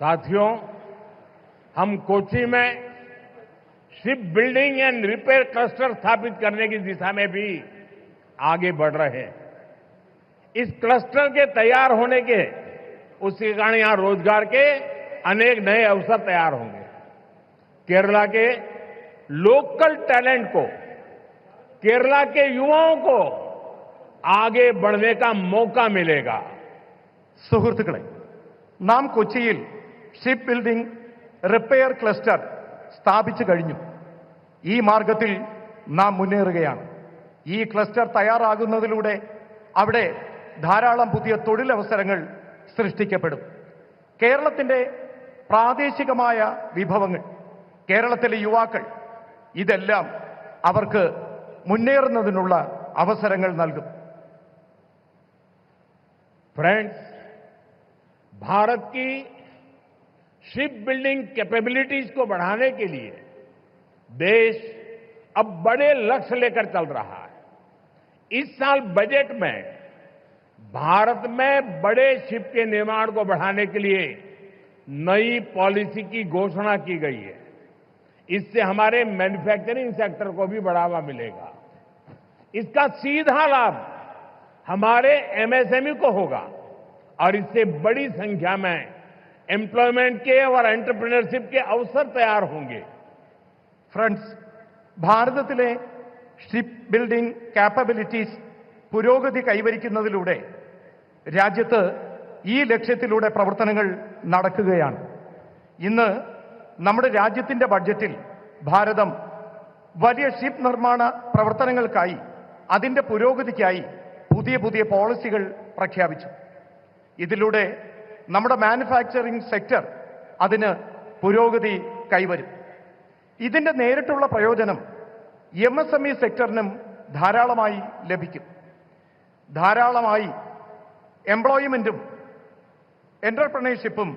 साथियों, हम कोच्चि में ship building and repair cluster स्थापित करने की दिशा में भी आगे बढ़ रहे हैं। इस क्लस्टर के तैयार होने के उसके कारण यहां रोजगार के अनेक नए अवसर तैयार होंगे। केरला के लोकल टैलेंट को, केरला के युवाओं को आगे बढ़ने का मौका मिलेगा। സുഹൃത്തുക്കളെ, നാം കൊച്ചിയിൽ ഷിപ്പ് ബിൽഡിംഗ് റിപ്പയർ ക്ലസ്റ്റർ സ്ഥാപിച്ചു കഴിഞ്ഞു. ഈ മാർഗത്തിൽ നാം മുന്നേറുകയാണ്. ഈ ക്ലസ്റ്റർ തയ്യാറാകുന്നതിലൂടെ അവിടെ ധാരാളം പുതിയ തൊഴിലവസരങ്ങൾ സൃഷ്ടിക്കപ്പെടും. കേരളത്തിന്റെ പ്രാദേശികമായ വിഭവങ്ങൾ, കേരളത്തിലെ യുവാക്കൾ, ഇതെല്ലാം അവർക്ക് മുന്നേറുന്നതിനുള്ള അവസരങ്ങൾ നൽകും. फ्रेंड्स, भारत की शिप बिल्डिंग कैपेबिलिटीज को बढ़ाने के लिए देश अब बड़े लक्ष्य लेकर चल रहा है। इस साल बजट में भारत में बड़े शिप के निर्माण को बढ़ाने के लिए नई पॉलिसी की घोषणा की गई है। इससे हमारे मैन्युफैक्चरिंग सेक्टर को भी बढ़ावा मिलेगा। इसका सीधा लाभ हमारे एमएसएमई को होगा और इससे बड़ी संख्या में एम्प्लॉयमेंट के और एंटरप्रेन्योरशिप के अवसर तैयार होंगे। ഫ്രണ്ട്സ്, ഭാരതത്തിലെ ഷിപ്പ് ബിൽഡിംഗ് കാപ്പബിലിറ്റീസ് പുരോഗതി കൈവരിക്കുന്നതിലൂടെ രാജ്യത്ത് ഈ ലക്ഷ്യത്തിലൂടെ പ്രവർത്തനങ്ങൾ നടക്കുകയാണ്. ഇന്ന് നമ്മുടെ രാജ്യത്തിന്റെ ബഡ്ജറ്റിൽ ഭാരതം വലിയ ഷിപ്പ് നിർമ്മാണ പ്രവർത്തനങ്ങൾക്കായി, അതിന്റെ പുരോഗതിക്കായി പുതിയ പുതിയ പോളിസികൾ പ്രഖ്യാപിച്ചു. ഇതിലൂടെ നമ്മുടെ മാനുഫാക്ചറിംഗ് സെക്ടർ അതിന് പുരോഗതി കൈവരും. ഇതിന്റെ നേരിട്ടുള്ള പ്രയോജനം എംഎസ്എംഇ സെക്ടറിനും ധാരാളമായി ലഭിക്കും. ധാരാളമായി എംപ്ലോയ്മെന്റും എന്റർപ്രണർഷിപ്പും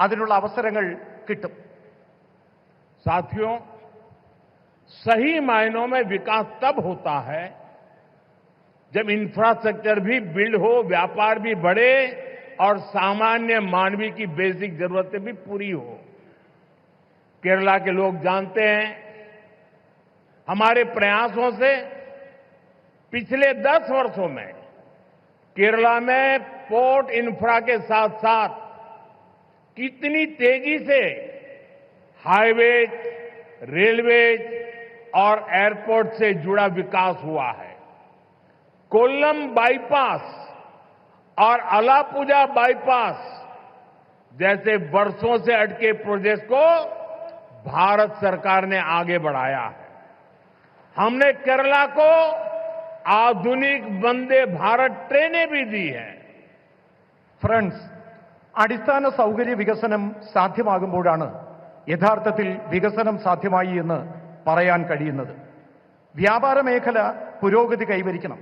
അതിനുള്ള അവസരങ്ങൾ കിട്ടും. साथियों, सही मायनों में विकास तब होता है जब इंफ्रास्ट्रक्चर भी बिल्ड हो, व्यापार भी बढ़े और सामान्य मानवीय की बेसिक जरूरतें भी पूरी हो। केरला के लोग जानते हैं, हमारे प्रयासों से पिछले 10 वर्षों में केरला में पोर्ट इंफ्रा के साथ साथ कितनी तेजी से हाईवेज, रेलवेज और एयरपोर्ट से जुड़ा विकास हुआ है। कोल्लम बाईपास और अलापुजा बाईपास जैसे वर्षों से अटके प्रोजेक्ट को भारत सरकार ने आगे बढ़ाया है। हमने केरला को आधुनिक वंदे भारत ट्रेनें भी दी हैं। ഫ്രണ്ട്സ്, അടിസ്ഥാന സൗകര്യ വികസനം സാധ്യമാകുമ്പോഴാണ് യഥാർത്ഥത്തിൽ വികസനം സാധ്യമായി എന്ന് പറയാൻ കഴിയുന്നത്. വ്യാപാര മേഖല പുരോഗതി കൈവരിക്കണം.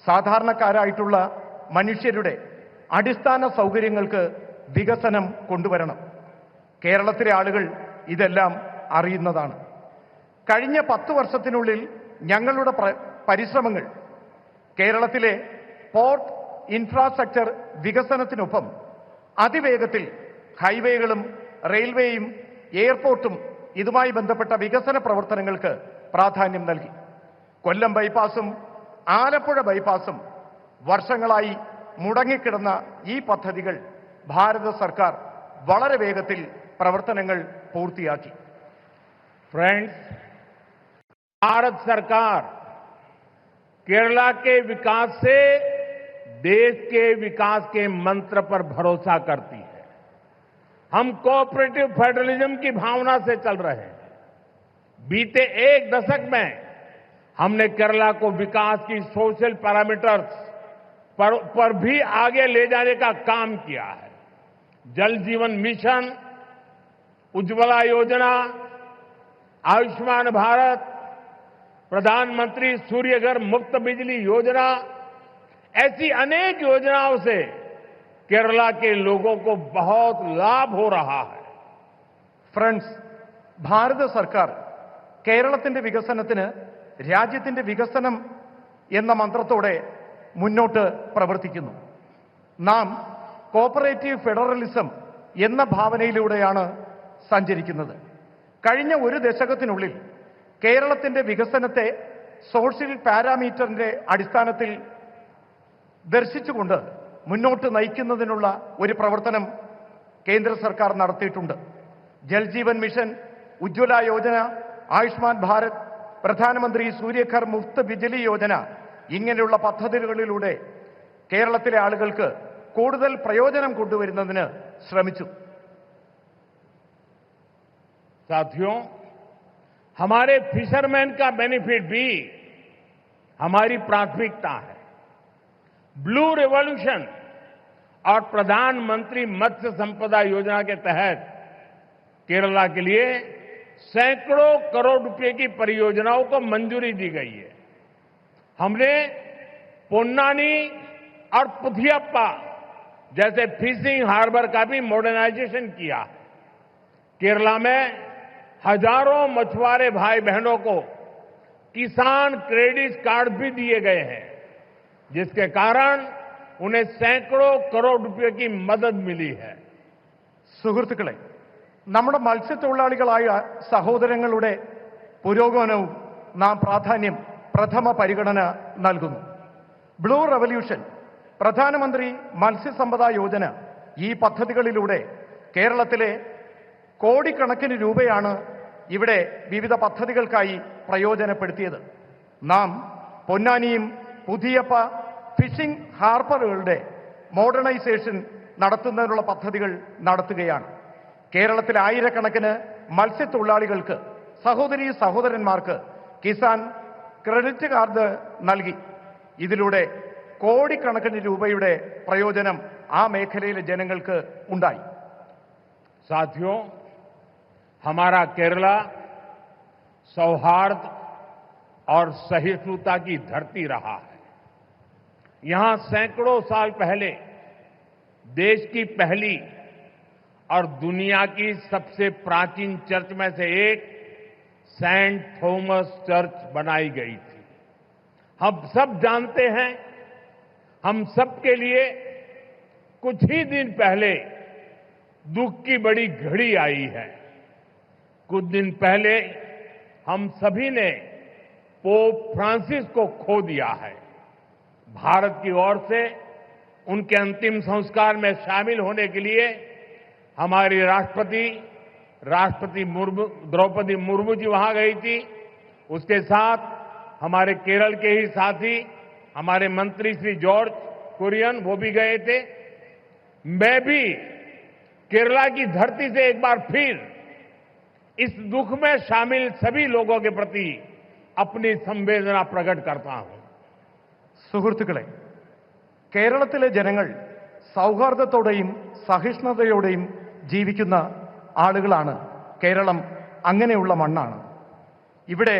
സാധാരണക്കാരായിട്ടുള്ള മനുഷ്യരുടെ അടിസ്ഥാന സൗകര്യങ്ങൾക്ക് വികസനം കൊണ്ടുവരണം. കേരളത്തിലെ ആളുകൾ ഇതെല്ലാം അറിയുന്നതാണ്. കഴിഞ്ഞ 10 വർഷത്തിനുള്ളിൽ ഞങ്ങളുടെ പരിശ്രമങ്ങൾ കേരളത്തിലെ പോർട്ട് ഇൻഫ്രാസ്ട്രക്ചർ വികസനത്തിനൊപ്പം അതിവേഗത്തിൽ ഹൈവേകളും റെയിൽവേയും എയർപോർട്ടും ഇതുമായി ബന്ധപ്പെട്ട വികസന പ്രവർത്തനങ്ങൾക്ക് പ്രാധാന്യം നൽകി. കൊല്ലം ബൈപ്പാസും ആലപ്പുഴ ബൈപ്പാസും വർഷങ്ങളായി മുടങ്ങിക്കിടന്ന ഈ പദ്ധതികൾ ഭാരത സർക്കാർ വളരെ വേഗത്തിൽ പ്രവർത്തനങ്ങൾ പൂർത്തിയാക്കി. फ्रेंड्स, भारत सरकार केरला के विकास से देश के विकास के मंत्र पर भरोसा करती है। हम कोऑपरेटिव फेडरलिज्म की भावना से चल रहे हैं। बीते 1 दशक में हमने केरला को विकास की सोशल पैरामीटर्स पर भी आगे ले जाने का काम किया है। जल जीवन मिशन, उज्ज्वला योजना, आयुष्मान भारत, प्रधानमंत्री सूर्यघर मुफ्त बिजली योजना, ऐसी अनेक योजनाओं से केरला के लोगों को बहुत लाभ हो रहा है. ഫ്രണ്ട്സ്, ഭാരത സർക്കാർ കേരളത്തിന്റെ വികസനത്തിന് രാജ്യത്തിന്റെ വികസനം എന്ന മന്ത്രത്തോടെ മുന്നോട്ട് പ്രവർത്തിക്കുന്നു. നാം കോപ്പറേറ്റീവ് ഫെഡറലിസം എന്ന ഭാവനയിലൂടെയാണ് സഞ്ചരിക്കുന്നത്. കഴിഞ്ഞ ഒരു ദശകത്തിനുള്ളിൽ കേരളത്തിന്റെ വികസനത്തെ സോഷ്യൽ പാരാമീറ്ററിന്റെ അടിസ്ഥാനത്തിൽ ദർശിച്ചുകൊണ്ട് മുന്നോട്ട് നയിക്കുന്നതിനുള്ള ഒരു പ്രവർത്തനം കേന്ദ്ര സർക്കാർ നടത്തിയിട്ടുണ്ട്. ജൽജീവൻ മിഷൻ, ഉജ്ജ്വല യോജന, ആയുഷ്മാൻ ഭാരത്, പ്രധാനമന്ത്രി സൂര്യഘർ മുഫ്ത് ബിജ്ലി യോജന ഇങ്ങനെയുള്ള പദ്ധതികളിലൂടെ കേരളത്തിലെ ആളുകൾക്ക് കൂടുതൽ പ്രയോജനം കൊണ്ടുവരുന്നതിന് ശ്രമിച്ചു. साथियों, हमारे फिशरमैन का बेनिफिट भी हमारी प्राथमिकता है। ब्लू रिवॉल्यूशन और प्रधानमंत्री मत्स्य संपदा योजना के तहत केरला के लिए सैकड़ों करोड़ रुपए की परियोजनाओं को मंजूरी दी गई है। हमने पोन्नानी और पुथियप्पा जैसे फिशिंग हार्बर का भी मॉडर्नाइजेशन किया है। केरला में हजारों मछुआरे भाई बहनों को किसान क्रेडिट कार्ड भी दिए गए हैं, जिसके कारण उन्हें सैकड़ों करोड़ रुपए की मदद मिली है. സുഹൃത്തുക്കളെ, നമ്മുടെ മത്സ്യത്തൊഴിലാളികളായ സഹോദരങ്ങളുടെ പുരോഗമനവും നാം പ്രഥമ പരിഗണന നൽകുന്നു. ബ്ലൂ റവല്യൂഷൻ, പ്രധാനമന്ത്രി മത്സ്യസമ്പദാ യോജന ഈ പദ്ധതികളിലൂടെ കേരളത്തിലെ കോടിക്കണക്കിന് രൂപയാണ് ഇവിടെ വിവിധ പദ്ധതികൾക്കായി പ്രയോജനപ്പെടുത്തിയത്. നാം പൊന്നാനിയും പുതിയപ്പ ഫിഷിംഗ് ഹാർബറുകളുടെ മോഡേണൈസേഷൻ നടത്തുന്നതിനുള്ള പദ്ധതികൾ നടത്തുകയാണ്. കേരളത്തിലെ ആയിരക്കണക്കിന് മത്സ്യത്തൊഴിലാളികൾക്ക്, സഹോദരീ സഹോദരന്മാർക്ക് കിസാൻ ക്രെഡിറ്റ് കാർഡ് നൽകി. ഇതിലൂടെ കോടിക്കണക്കിന് രൂപയുടെ പ്രയോജനം ആ മേഖലയിലെ ജനങ്ങൾക്ക് ഉണ്ടായി. साथियों, हमारा केरला सौहार्द और सहिष्णुता की धरती रहा है. यहां सैकड़ों साल पहले देश की पहली और दुनिया की सबसे प्राचीन चर्च में से एक सेंट थॉमस चर्च बनाई गई थी. हम सब जानते हैं, हम सबके लिए कुछ ही दिन पहले दुख की बड़ी घड़ी आई है. कुछ दिन पहले हम सभी ने पोप फ्रांसिस को खो दिया है. भारत की ओर से उनके अंतिम संस्कार में शामिल होने के लिए हमारी राष्ट्रपति द्रौपदी मुर्मू जी वहां गई थी. उसके साथ हमारे केरल के ही साथी हमारे मंत्री श्री जॉर्ज कुरियन वो भी गए थे. मैं भी केरला की धरती से एक बार फिर इस दुख में शामिल सभी लोगों के प्रति अपनी संवेदना प्रकट करता हूं. സുഹൃത്തുക്കളെ, കേരളത്തിലെ ജനങ്ങൾ സൗഹാർദ്ദത്തോടെയും സഹിഷ്ണുതയോടെയും ജീവിക്കുന്ന ആളുകളാണ്. കേരളം അങ്ങനെയുള്ള മണ്ണാണ്. ഇവിടെ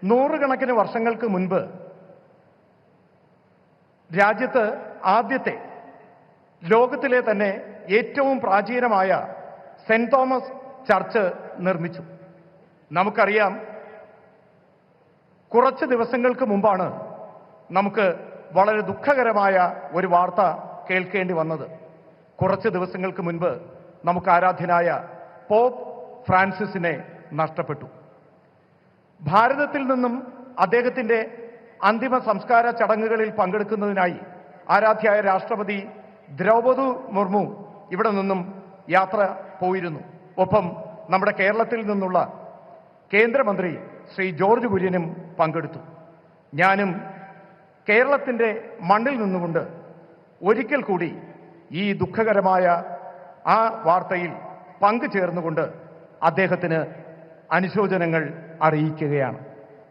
നൂറുകണക്കിന് വർഷങ്ങൾക്ക് മുൻപ് രാജ്യത്ത് ആദ്യത്തെ, ലോകത്തിലെ തന്നെ ഏറ്റവും പ്രാചീനമായ സെന്റ് തോമസ് ചർച്ച് നിർമ്മിച്ചു. നമുക്കറിയാം, കുറച്ച് ദിവസങ്ങൾക്ക് മുമ്പാണ് നമുക്ക് വളരെ ദുഃഖകരമായ ഒരു വാർത്ത കേൾക്കേണ്ടി വന്നത്. കുറച്ച് ദിവസങ്ങൾക്ക് മുൻപ് നമുക്ക് ആരാധ്യനായ പോപ്പ് ഫ്രാൻസിസിനെ നഷ്ടപ്പെട്ടു. ഭാരതത്തിൽ നിന്നും അദ്ദേഹത്തിന്റെ അന്തിമ സംസ്കാര ചടങ്ങുകളിൽ പങ്കെടുക്കുന്നതിനായി ആരാധ്യായ രാഷ്ട്രപതി ദ്രൗപദി മുർമു ഇവിടെ നിന്നും യാത്ര പോയിരുന്നു. ഒപ്പം നമ്മുടെ കേരളത്തിൽ നിന്നുള്ള കേന്ദ്രമന്ത്രി ശ്രീ ജോർജ് കുര്യനും പങ്കെടുത്തു. ഞാനും കേരളത്തിന്റെ മണ്ണിൽ നിന്നുകൊണ്ട് ഒരിക്കൽ കൂടി ഈ ദുഃഖകരമായ ആ വാർത്തയിൽ പങ്കുചേർന്നുകൊണ്ട് അദ്ദേഹത്തിന് അനുശോചനങ്ങൾ അറിയിക്കുകയാണ്.